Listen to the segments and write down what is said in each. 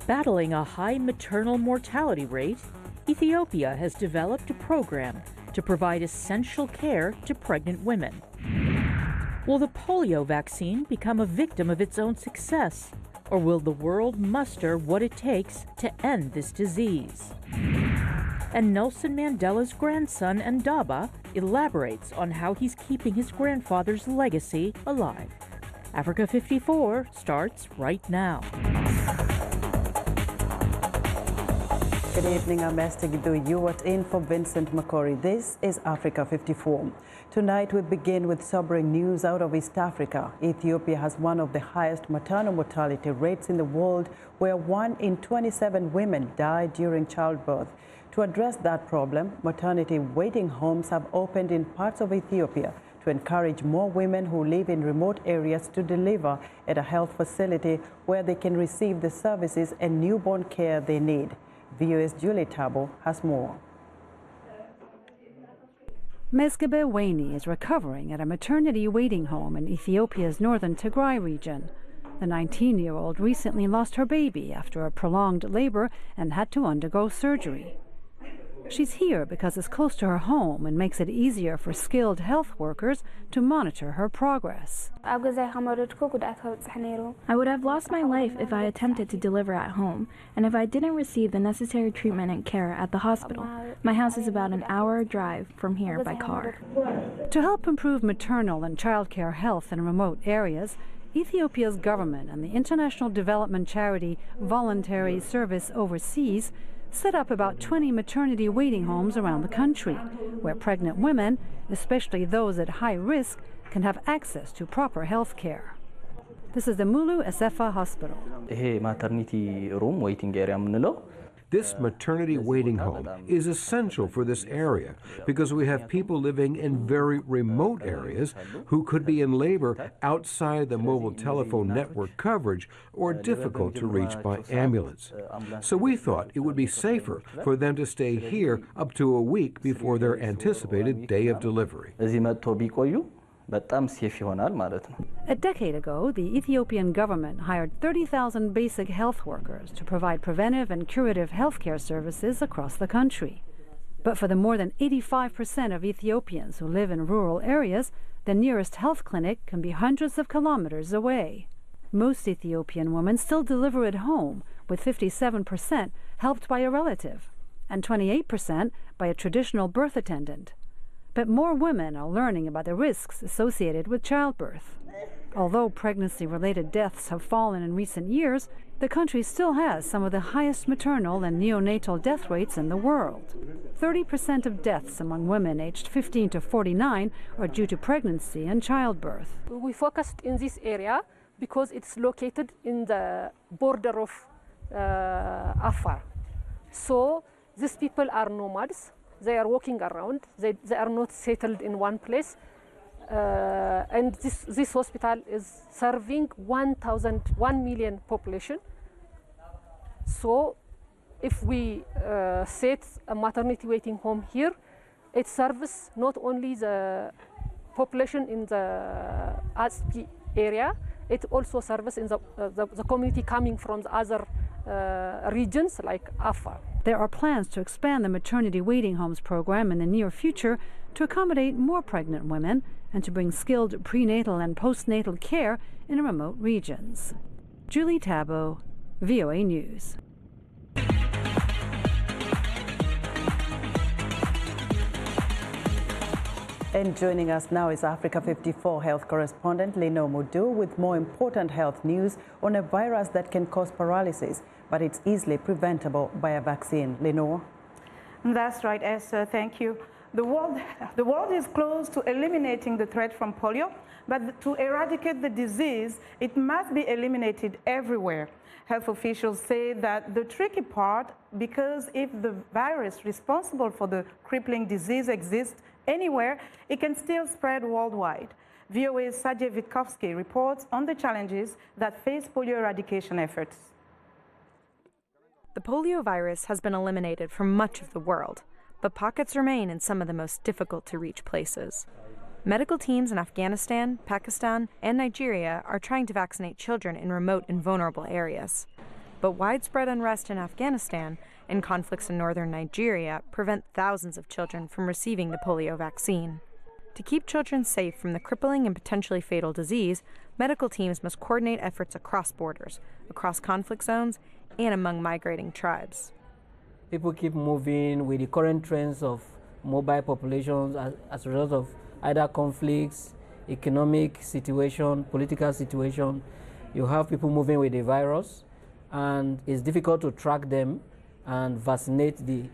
Battling a high maternal mortality rate, Ethiopia has developed a program to provide essential care to pregnant women. Will the polio vaccine become a victim of its own success, or will the world muster what it takes to end this disease? And Nelson Mandela's grandson, Ndaba, elaborates on how he's keeping his grandfather's legacy alive. Africa 54 starts right now. Good evening, I'm Esther Gidu. You are in for Vincent Makori. This is Africa 54. Tonight we begin with sobering news out of East Africa. Ethiopia has one of the highest maternal mortality rates in the world, where 1 in 27 women die during childbirth. To address that problem, maternity waiting homes have opened in parts of Ethiopia to encourage more women who live in remote areas to deliver at a health facility where they can receive the services and newborn care they need. VOA's Julie Tabo has more. Mezgebe Weni is recovering at a maternity waiting home in Ethiopia's northern Tigray region. The 19-year-old recently lost her baby after a prolonged labor and had to undergo surgery. She's here because it's close to her home and makes it easier for skilled health workers to monitor her progress. I would have lost my life if I attempted to deliver at home, and if I didn't receive the necessary treatment and care at the hospital. My house is about an hour drive from here by car. To help improve maternal and childcare health in remote areas, Ethiopia's government and the international development charity Voluntary Service Overseas set up about 20 maternity waiting homes around the country, where pregnant women, especially those at high risk, can have access to proper health care. This is the Mulu Esefa Hospital. This maternity waiting home is essential for this area because we have people living in very remote areas who could be in labor outside the mobile telephone network coverage or difficult to reach by ambulance. So we thought it would be safer for them to stay here up to a week before their anticipated day of delivery. A decade ago, the Ethiopian government hired 30,000 basic health workers to provide preventive and curative healthcare services across the country. But for the more than 85% of Ethiopians who live in rural areas, the nearest health clinic can be hundreds of kilometers away. Most Ethiopian women still deliver at home, with 57% helped by a relative and 28% by a traditional birth attendant. But more women are learning about the risks associated with childbirth. Although pregnancy-related deaths have fallen in recent years, the country still has some of the highest maternal and neonatal death rates in the world. 30% of deaths among women aged 15 to 49 are due to pregnancy and childbirth. We focused in this area because it's located in the border of Afar. So these people are nomads. They are walking around. They are not settled in one place. And this hospital is serving 1 million population. So if we set a maternity waiting home here, it serves not only the population in the ASP area, it also serves in the community coming from the other regions like Afar. There are plans to expand the maternity waiting homes program in the near future to accommodate more pregnant women and to bring skilled prenatal and postnatal care in remote regions. Julie Tabo, VOA News. And joining us now is Africa 54 health correspondent Lenore Mudu with more important health news on a virus that can cause paralysis, but it's easily preventable by a vaccine. Lenore? That's right, Esther. Thank you. The world is close to eliminating the threat from polio, but to eradicate the disease, it must be eliminated everywhere. Health officials say that the tricky part, because if the virus responsible for the crippling disease exists anywhere, it can still spread worldwide. VOA's Sergei Vitkovsky reports on the challenges that face polio eradication efforts. The polio virus has been eliminated from much of the world, but pockets remain in some of the most difficult to reach places. Medical teams in Afghanistan, Pakistan, and Nigeria are trying to vaccinate children in remote and vulnerable areas. But widespread unrest in Afghanistan and conflicts in northern Nigeria prevent thousands of children from receiving the polio vaccine. To keep children safe from the crippling and potentially fatal disease, medical teams must coordinate efforts across borders, across conflict zones, and among migrating tribes. People keep moving with the current trends of mobile populations as a result of either conflicts, economic situation, political situation. You have people moving with the virus, and it's difficult to track them and vaccinate the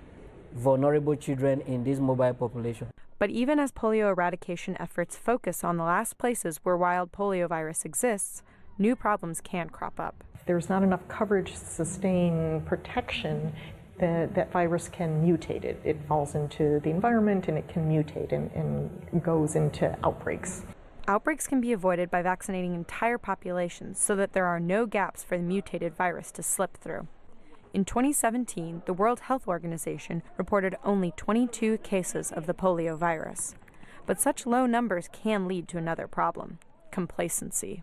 vulnerable children in this mobile population. But even as polio eradication efforts focus on the last places where wild poliovirus exists, new problems can crop up. If there's not enough coverage to sustain protection, that virus can mutate. It falls into the environment and it can mutate and goes into outbreaks. Outbreaks can be avoided by vaccinating entire populations so that there are no gaps for the mutated virus to slip through. In 2017, the World Health Organization reported only 22 cases of the polio virus. But such low numbers can lead to another problem: complacency.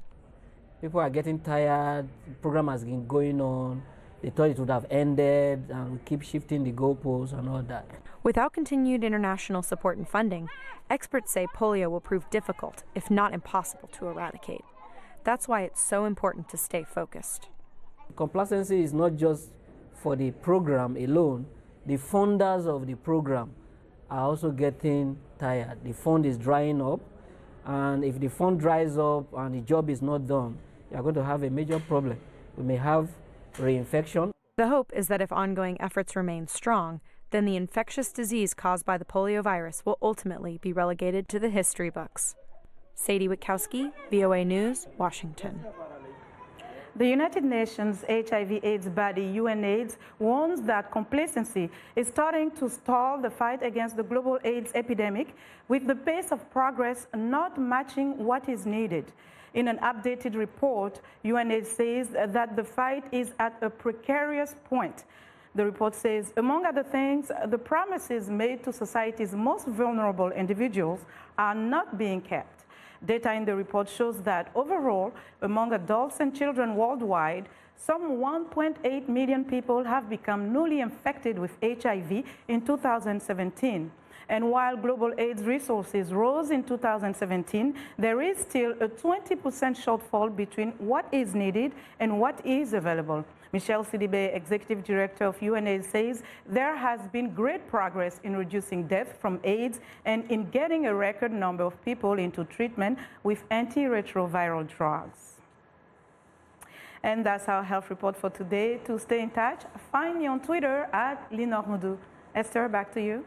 People are getting tired, the program has been going on, they thought it would have ended, and we keep shifting the goalposts and all that. Without continued international support and funding, experts say polio will prove difficult, if not impossible, to eradicate. That's why it's so important to stay focused. Complacency is not just for the program alone. The funders of the program are also getting tired. The fund is drying up, and if the fund dries up and the job is not done, you are going to have a major problem. We may have reinfection. The hope is that if ongoing efforts remain strong, then the infectious disease caused by the polio virus will ultimately be relegated to the history books. Sadie Witkowski, VOA News, Washington. The United Nations HIV/AIDS body, UNAIDS, warns that complacency is starting to stall the fight against the global AIDS epidemic, with the pace of progress not matching what is needed. In an updated report, UNAIDS says that the fight is at a precarious point. The report says, among other things, the promises made to society's most vulnerable individuals are not being kept. Data in the report shows that overall, among adults and children worldwide, some 1.8 million people have become newly infected with HIV in 2017. And while global AIDS resources rose in 2017, there is still a 20% shortfall between what is needed and what is available. Michelle Sidibe, Executive Director of UNAIDS, says there has been great progress in reducing death from AIDS and in getting a record number of people into treatment with antiretroviral drugs. And that's our health report for today. To stay in touch, find me on Twitter at Linor Moudou. Esther, back to you.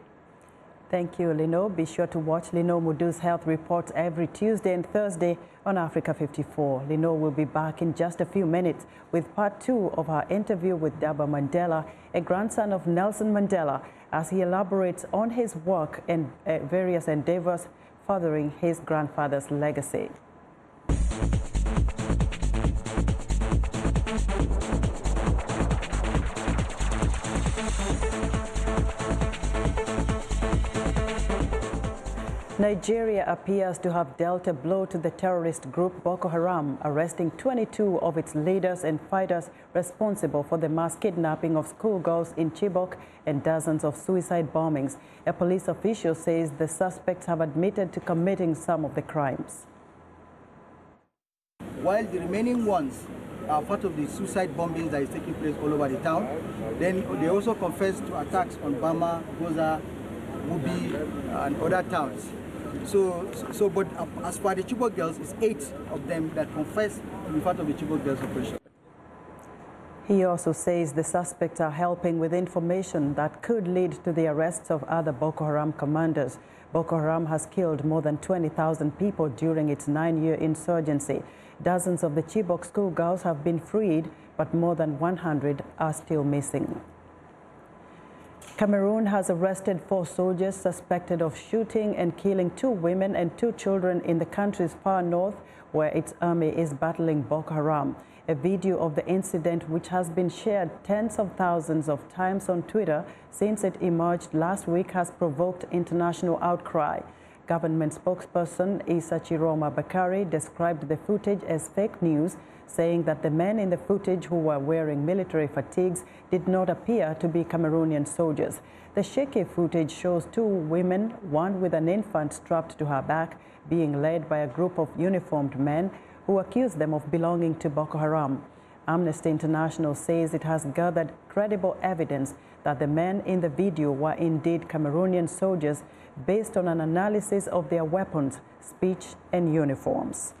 Thank you, Lino. Be sure to watch Lino Moudou's health reports every Tuesday and Thursday on Africa 54. Lino will be back in just a few minutes with part 2 of our interview with Daba Mandela, a grandson of Nelson Mandela, as he elaborates on his work and various endeavors furthering his grandfather's legacy. Nigeria appears to have dealt a blow to the terrorist group Boko Haram, arresting 22 of its leaders and fighters responsible for the mass kidnapping of schoolgirls in Chibok and dozens of suicide bombings. A police official says the suspects have admitted to committing some of the crimes. While the remaining ones are part of the suicide bombings that is taking place all over the town, then they also confess to attacks on Bama, Goza, Mubi, and other towns. But as for the Chibok girls, it's 8 of them that confess to be part of the Chibok girls operation. He also says the suspects are helping with information that could lead to the arrests of other Boko Haram commanders. Boko Haram has killed more than 20,000 people during its 9-year insurgency. Dozens of the Chibok schoolgirls have been freed, but more than 100 are still missing. Cameroon has arrested 4 soldiers suspected of shooting and killing 2 women and 2 children in the country's far north, where its army is battling Boko Haram. A video of the incident, which has been shared tens of thousands of times on Twitter since it emerged last week, has provoked international outcry. Government spokesperson Issa Chiroma Bakari described the footage as fake news, saying that the men in the footage who were wearing military fatigues did not appear to be Cameroonian soldiers. The shaky footage shows two women, one with an infant strapped to her back, being led by a group of uniformed men who accuse them of belonging to Boko Haram. Amnesty International says it has gathered credible evidence that the men in the video were indeed Cameroonian soldiers based on an analysis of their weapons, speech, and uniforms.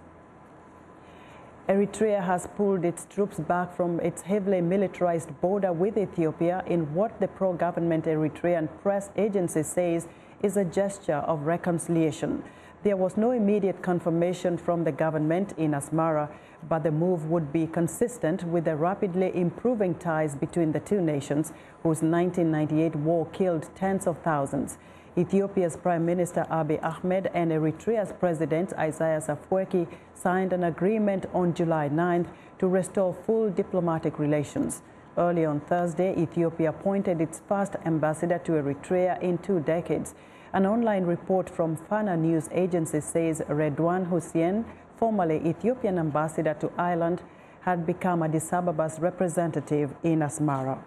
Eritrea has pulled its troops back from its heavily militarized border with Ethiopia in what the pro-government Eritrean press agency says is a gesture of reconciliation. There was no immediate confirmation from the government in Asmara, but the move would be consistent with the rapidly improving ties between the two nations, whose 1998 war killed tens of thousands. Ethiopia's Prime Minister Abiy Ahmed and Eritrea's President Isaias Afwerki signed an agreement on July 9th to restore full diplomatic relations. Early on Thursday, Ethiopia appointed its first ambassador to Eritrea in 2 decades. An online report from Fana news agency says Redwan Hussein, formerly Ethiopian ambassador to Ireland, had become Addis Ababa's representative in Asmara.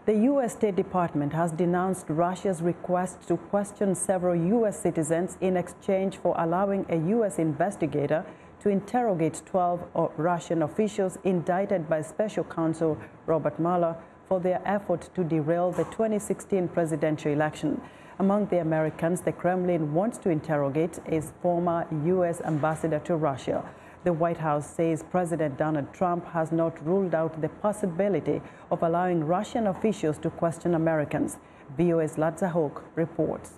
The U.S. State Department has denounced Russia's request to question several U.S. citizens in exchange for allowing a U.S. investigator to interrogate 12 Russian officials indicted by Special Counsel Robert Mueller for their effort to derail the 2016 presidential election. Among the Americans the Kremlin wants to interrogate is former U.S. ambassador to Russia. The White House says President Donald Trump has not ruled out the possibility of allowing Russian officials to question Americans. VOA's Ladza Hoke reports.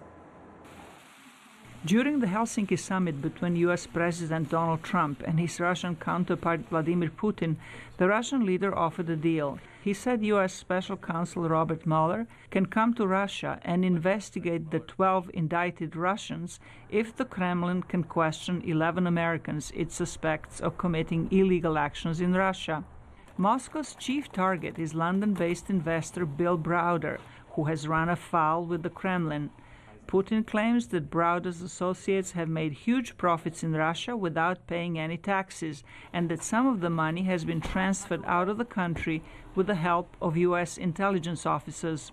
During the Helsinki summit between U.S. President Donald Trump and his Russian counterpart Vladimir Putin, the Russian leader offered a deal. He said U.S. Special Counsel Robert Mueller can come to Russia and investigate the 12 indicted Russians if the Kremlin can question 11 Americans it suspects of committing illegal actions in Russia. Moscow's chief target is London-based investor Bill Browder, who has run afoul with the Kremlin. Putin claims that Browder's associates have made huge profits in Russia without paying any taxes, and that some of the money has been transferred out of the country with the help of U.S. intelligence officers.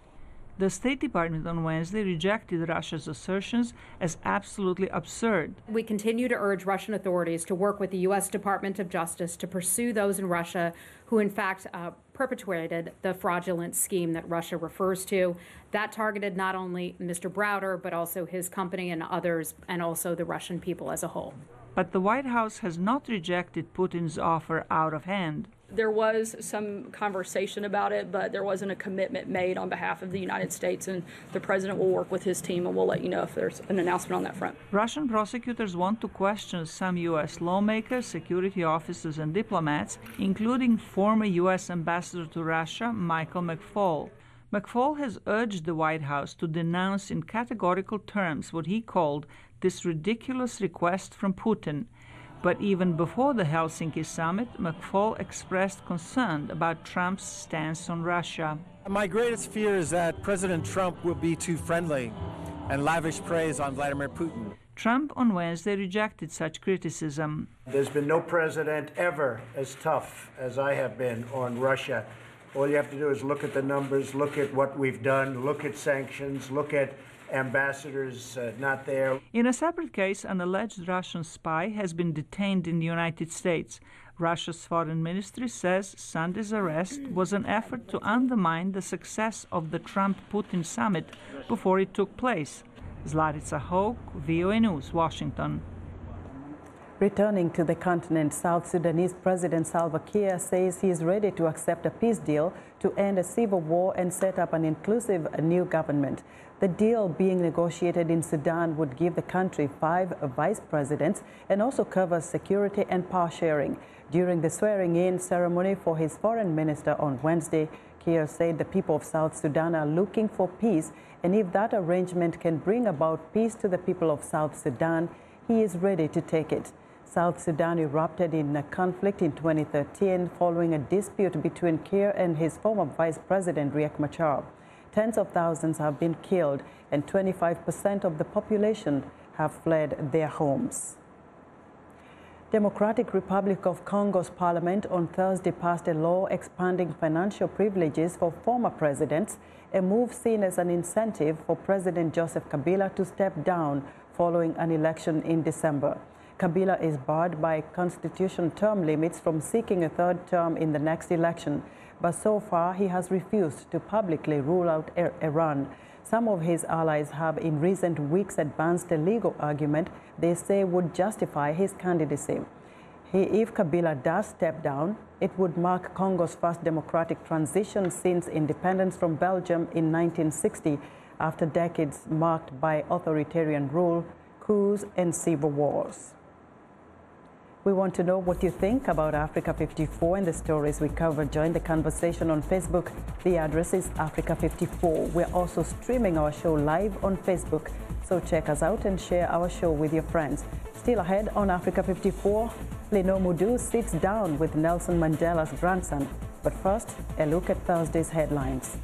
The State Department on Wednesday rejected Russia's assertions as absolutely absurd. We continue to urge Russian authorities to work with the U.S. Department of Justice to pursue those in Russia who, in fact, perpetrated the fraudulent scheme that Russia refers to. That targeted not only Mr. Browder, but also his company and others, and also the Russian people as a whole. But the White House has not rejected Putin's offer out of hand. There was some conversation about it, but there wasn't a commitment made on behalf of the United States, and the president will work with his team, and we'll let you know if there's an announcement on that front. Russian prosecutors want to question some U.S. lawmakers, security officers, and diplomats, including former U.S. ambassador to Russia, Michael McFaul. McFaul has urged the White House to denounce in categorical terms what he called this ridiculous request from Putin. But even before the Helsinki summit, McFaul expressed concern about Trump's stance on Russia. My greatest fear is that President Trump will be too friendly and lavish praise on Vladimir Putin. Trump on Wednesday rejected such criticism. There's been no president ever as tough as I have been on Russia. All you have to do is look at the numbers, look at what we've done, look at sanctions, look at ambassadors not there. In a separate case, an alleged Russian spy has been detained in the United States. Russia's foreign ministry says Sunday's arrest was an effort to undermine the success of the Trump-Putin summit before it took place. Zlarica Hoke, VOA News, Washington. Returning to the continent, South Sudanese President Salva Kiir says he is ready to accept a peace deal to end a civil war and set up an inclusive new government. The deal being negotiated in Sudan would give the country 5 vice presidents and also covers security and power sharing. During the swearing-in ceremony for his foreign minister on Wednesday, Kiir said the people of South Sudan are looking for peace, and if that arrangement can bring about peace to the people of South Sudan, he is ready to take it. South Sudan erupted in a conflict in 2013 following a dispute between Kiir and his former vice president Riek Machar. Tens of thousands have been killed and 25% of the population have fled their homes. Democratic Republic of Congo's parliament on Thursday passed a law expanding financial privileges for former presidents, a move seen as an incentive for President Joseph Kabila to step down following an election in December. Kabila is barred by constitution term limits from seeking a third term in the next election, but so far he has refused to publicly rule out a run. Some of his allies have in recent weeks advanced a legal argument they say would justify his candidacy. If Kabila does step down, it would mark Congo's first democratic transition since independence from Belgium in 1960, after decades marked by authoritarian rule, coups, and civil wars. We want to know what you think about Africa 54 and the stories we cover. Join the conversation on Facebook. The address is Africa 54. We're also streaming our show live on Facebook, so check us out and share our show with your friends. Still ahead on Africa 54, Leno Mudu sits down with Nelson Mandela's grandson. But first, a look at Thursday's headlines.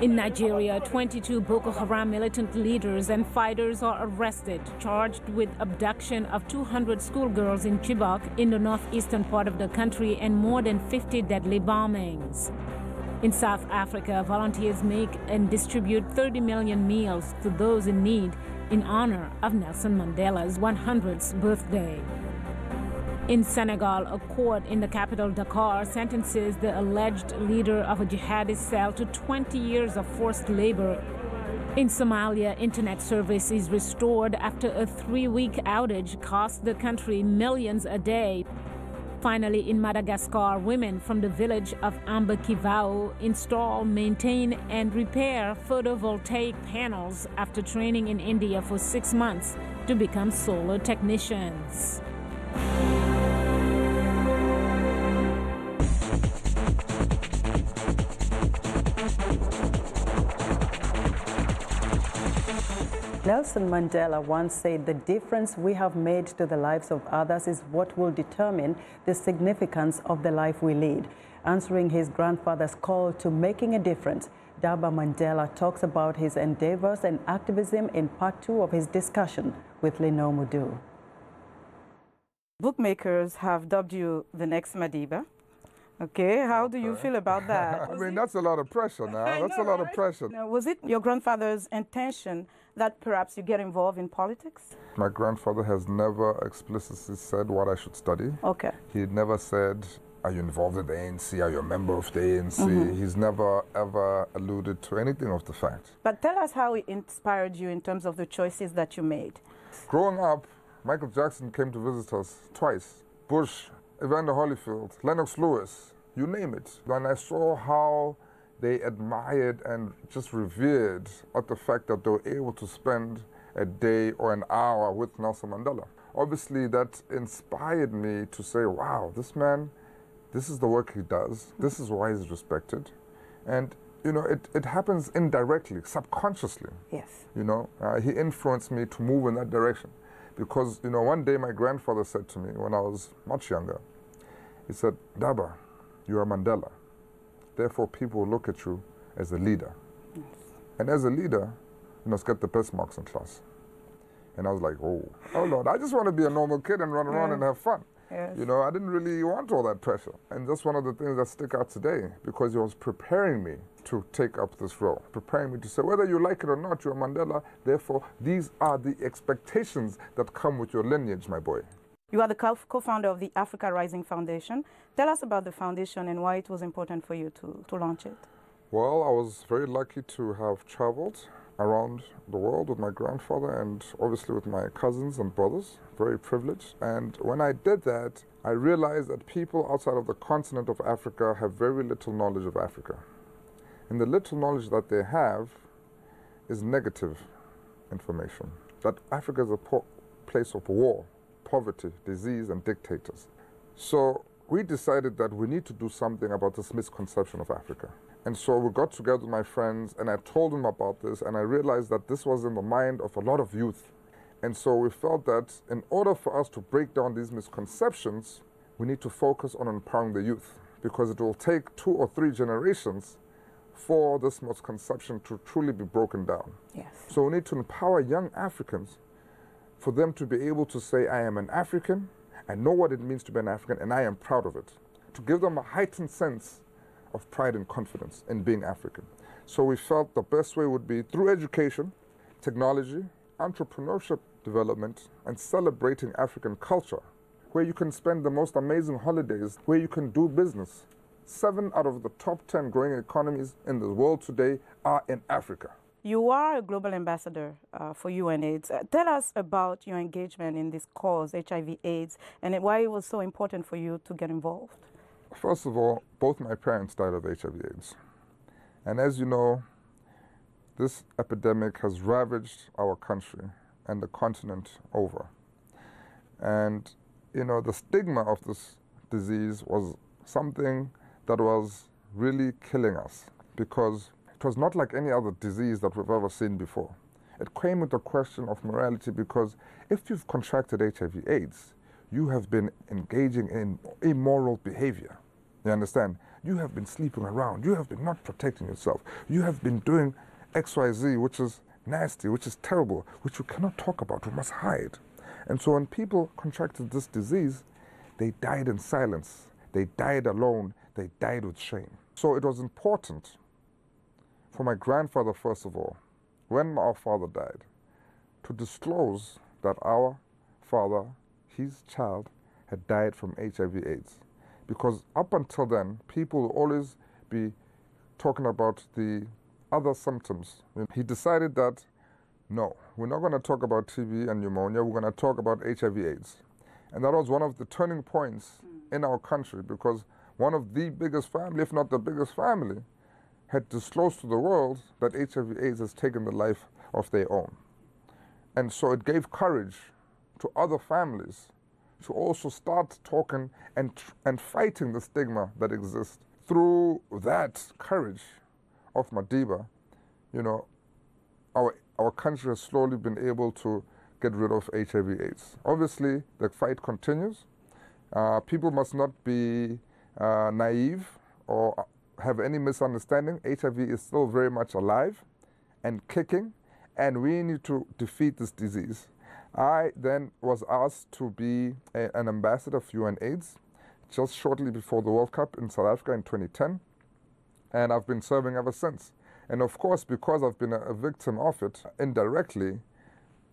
In Nigeria, 22 Boko Haram militant leaders and fighters are arrested, charged with abduction of 200 schoolgirls in Chibok in the northeastern part of the country and more than 50 deadly bombings. In South Africa, volunteers make and distribute 30 million meals to those in need in honor of Nelson Mandela's 100th birthday. In Senegal, a court in the capital Dakar sentences the alleged leader of a jihadist cell to 20 years of forced labor. In Somalia, internet service is restored after a 3-week outage cost the country millions a day. Finally, in Madagascar, women from the village of Ambakivao install, maintain, and repair photovoltaic panels after training in India for 6 months to become solar technicians. Nelson Mandela once said, "The difference we have made to the lives of others is what will determine the significance of the life we lead." Answering his grandfather's call to making a difference, Daba Mandela talks about his endeavors and activism in part 2 of his discussion with Leno Mudu. Bookmakers have dubbed you the next Madiba. Okay, how do you feel about that? I mean, that's a lot of pressure now. That's a lot of pressure. Now, was it your grandfather's intention that perhaps you get involved in politics? My grandfather has never explicitly said what I should study. Okay. He never said, are you involved in the ANC? Are you a member of the ANC? Mm-hmm. He's never, ever alluded to anything of the fact. But tell us how it inspired you in terms of the choices that you made. Growing up, Michael Jackson came to visit us twice. Bush, Evander Holyfield, Lennox Lewis, you name it. When I saw how they admired and just revered at the fact that they were able to spend a day or an hour with Nelson Mandela. Obviously, that inspired me to say, wow, this man, this is the work he does. This is why he's respected. And, you know, it happens indirectly, subconsciously. Yes. You know, he influenced me to move in that direction. Because, you know, one day my grandfather said to me when I was much younger, he said, Daba, you are Mandela. Therefore, people will look at you as a leader. Yes. And as a leader, you must get the best marks in class. And I was like, oh Lord, I just want to be a normal kid and run around and have fun. Yes. You know, I didn't really want all that pressure. And that's one of the things that stick out today, because he was preparing me to take up this role, preparing me to say, whether you like it or not, you're Mandela. Therefore, these are the expectations that come with your lineage, my boy. You are the co-founder of the Africa Rising Foundation. Tell us about the foundation and why it was important for you to launch it. Well, I was very lucky to have traveled around the world with my grandfather and obviously with my cousins and brothers, very privileged. And when I did that, I realized that people outside of the continent of Africa have very little knowledge of Africa. And the little knowledge that they have is negative information. That Africa is a place of war, poverty, disease, and dictators. So we decided that we need to do something about this misconception of Africa. And so we got together with my friends and I told them about this, and I realized that this was in the mind of a lot of youth. And so we felt that in order for us to break down these misconceptions, we need to focus on empowering the youth, because it will take 2 or 3 generations for this misconception to truly be broken down. Yes. So we need to empower young Africans for them to be able to say, I am an African, I know what it means to be an African, and I am proud of it. To give them a heightened sense of pride and confidence in being African. So we felt the best way would be through education, technology, entrepreneurship development, and celebrating African culture, where you can spend the most amazing holidays, where you can do business. 7 out of the top 10 growing economies in the world today are in Africa. You are a global ambassador for UNAIDS. Tell us about your engagement in this cause, HIV/AIDS, and why it was so important for you to get involved. First of all, both my parents died of HIV/AIDS. And as you know, this epidemic has ravaged our country and the continent over. And, you know, the stigma of this disease was something that was really killing us, because it was not like any other disease that we've ever seen before. It came with a question of morality, because if you've contracted HIV/AIDS, you have been engaging in immoral behavior. You understand? You have been sleeping around. You have been not protecting yourself. You have been doing XYZ, which is nasty, which is terrible, which we cannot talk about, we must hide. And so when people contracted this disease, they died in silence. They died alone. They died with shame. So it was important for my grandfather, first of all, when our father died, to disclose that our father, his child, had died from HIV/AIDS. Because up until then, people will always be talking about the other symptoms. He decided that, no, we're not going to talk about TB and pneumonia, we're going to talk about HIV/AIDS. And that was one of the turning points in our country, because one of the biggest family, if not the biggest family, had disclosed to the world that HIV/AIDS has taken the life of their own. And so it gave courage to other families to also start talking and fighting the stigma that exists. Through that courage of Madiba, you know, our country has slowly been able to get rid of HIV/AIDS. Obviously, the fight continues. People must not be naive or have any misunderstanding. HIV is still very much alive and kicking, and we need to defeat this disease. I then was asked to be an ambassador of UNAIDS just shortly before the World Cup in South Africa in 2010, and I've been serving ever since. And of course, because I've been a victim of it indirectly,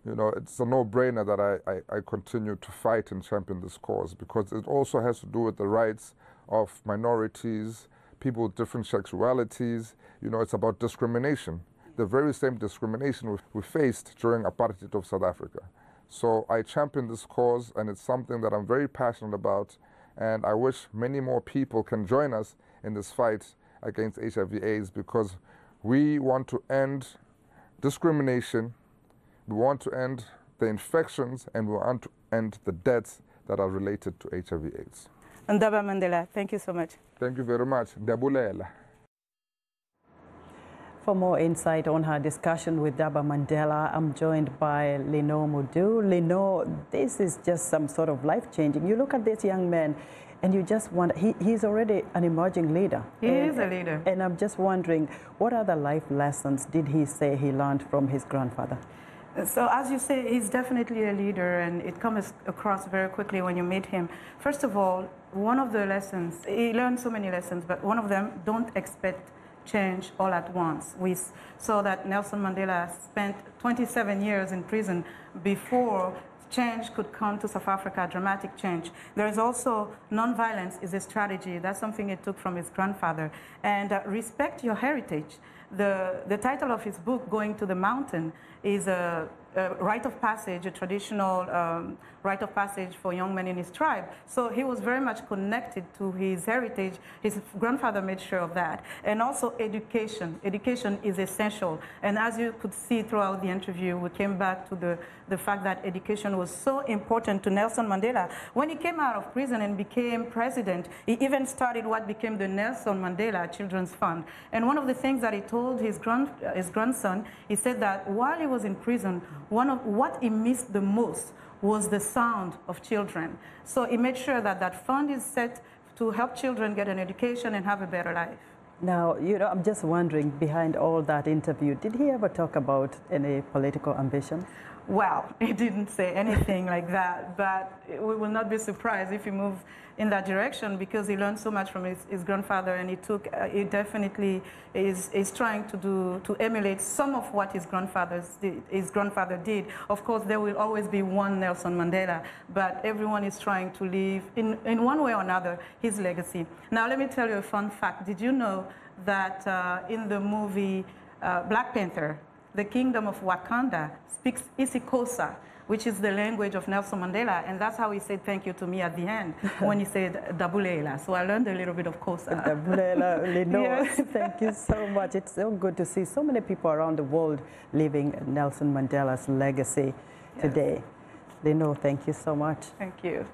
you know, it's a no-brainer that I continue to fight and champion this cause, because it also has to do with the rights of minorities, people with different sexualities. You know, it's about discrimination, the very same discrimination we faced during apartheid of South Africa. So I champion this cause, and it's something that I'm very passionate about, and I wish many more people can join us in this fight against HIV/AIDS, because we want to end discrimination, we want to end the infections, and we want to end the deaths that are related to HIV/AIDS. Ndaba Mandela, thank you so much. Thank you very much. Ndabulela. For more insight on her discussion with Daba Mandela, I'm joined by Lenore Mudu. Lenore, this is just some sort of life-changing. You look at this young man, and you just wonder, he's already an emerging leader. He is a leader. And I'm just wondering, what other life lessons did he say he learned from his grandfather? So as you say, he's definitely a leader, and it comes across very quickly when you meet him. First of all, one of the lessons, he learned so many lessons, but one of them, don't expect change all at once. We saw that Nelson Mandela spent 27 years in prison before change could come to South Africa, dramatic change. There is also nonviolence is a strategy. That's something he took from his grandfather. And respect your heritage. The title of his book, Going to the Mountain, is a rite of passage, a traditional rite of passage for young men in his tribe. So he was very much connected to his heritage. His grandfather made sure of that. And also education. Education is essential. And as you could see throughout the interview, we came back to the fact that education was so important to Nelson Mandela. When he came out of prison and became president, he even started what became the Nelson Mandela Children's Fund. And one of the things that he told his grandson, he said that while he was in prison, one of what he missed the most was the sound of children. So he made sure that that fund is set to help children get an education and have a better life. Now, I'm just wondering, behind all that interview, did he ever talk about any political ambition? Well, he didn't say anything like that, but we will not be surprised if he moves in that direction, because he learned so much from his grandfather, and he definitely is trying to emulate some of what his grandfather did. Of course, there will always be one Nelson Mandela, but everyone is trying to leave, in one way or another, his legacy. Now, let me tell you a fun fact. Did you know that in the movie Black Panther, the kingdom of Wakanda speaks isiXhosa, which is the language of Nelson Mandela, and that's how he said thank you to me at the end when he said Dabulela. So I learned a little bit of Xhosa. Dabulela, Lino. Yes. Thank you so much. It's so good to see so many people around the world living Nelson Mandela's legacy today. Lino, thank you so much. Thank you.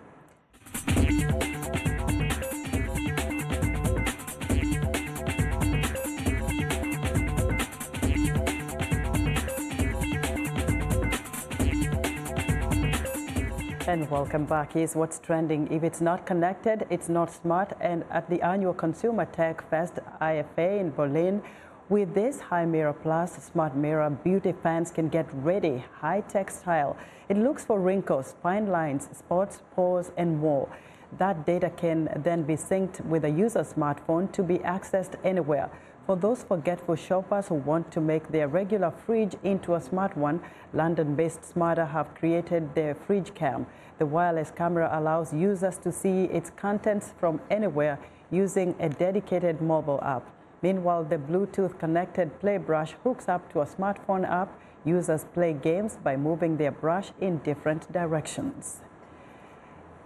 And welcome back. Here's what's trending. If it's not connected, it's not smart. And at the annual Consumer Tech Fest IFA in Berlin, with this High Mirror Plus Smart Mirror, beauty fans can get ready high-tech style. It looks for wrinkles, fine lines, spots, pores, and more. That data can then be synced with a user's smartphone to be accessed anywhere. For those forgetful shoppers who want to make their regular fridge into a smart one, London-based Smarter have created their Fridge Cam. The wireless camera allows users to see its contents from anywhere using a dedicated mobile app. Meanwhile, the Bluetooth-connected Play Brush hooks up to a smartphone app. Users play games by moving their brush in different directions.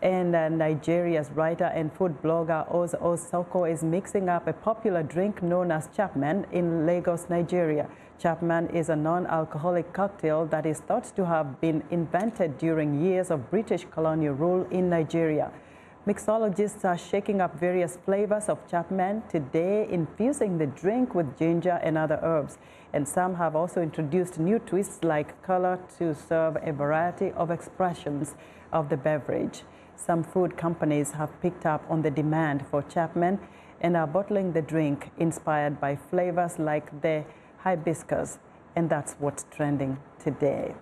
And Nigeria's writer and food blogger Oz Soko is mixing up a popular drink known as Chapman in Lagos, Nigeria. Chapman is a non-alcoholic cocktail that is thought to have been invented during years of British colonial rule in Nigeria. Mixologists are shaking up various flavors of Chapman today, infusing the drink with ginger and other herbs. And some have also introduced new twists like color to serve a variety of expressions of the beverage. Some food companies have picked up on the demand for Chapman and are bottling the drink inspired by flavors like the hibiscus. And that's what's trending today.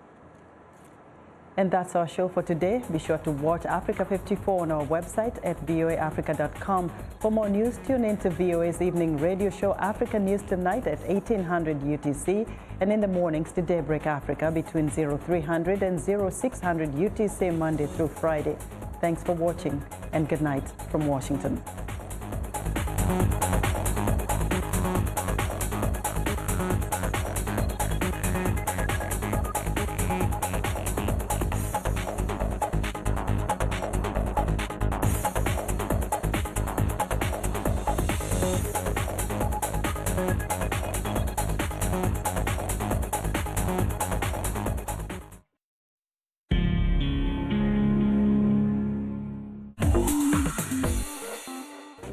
And that's our show for today. Be sure to watch Africa 54 on our website at voaafrica.com. For more news, tune in to VOA's evening radio show Africa News Tonight at 1800 UTC, and in the mornings to Daybreak Africa between 0300 and 0600 UTC Monday through Friday. Thanks for watching, and good night from Washington.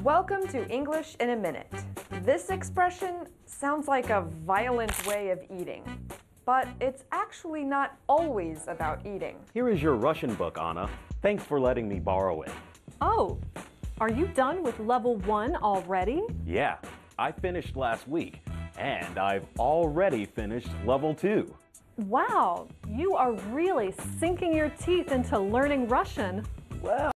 Welcome to English in a Minute. This expression sounds like a violent way of eating, but it's actually not always about eating. Here is your Russian book, Anna. Thanks for letting me borrow it. Oh, are you done with level 1 already? Yeah, I finished last week, and I've already finished level 2. Wow, you are really sinking your teeth into learning Russian. Well,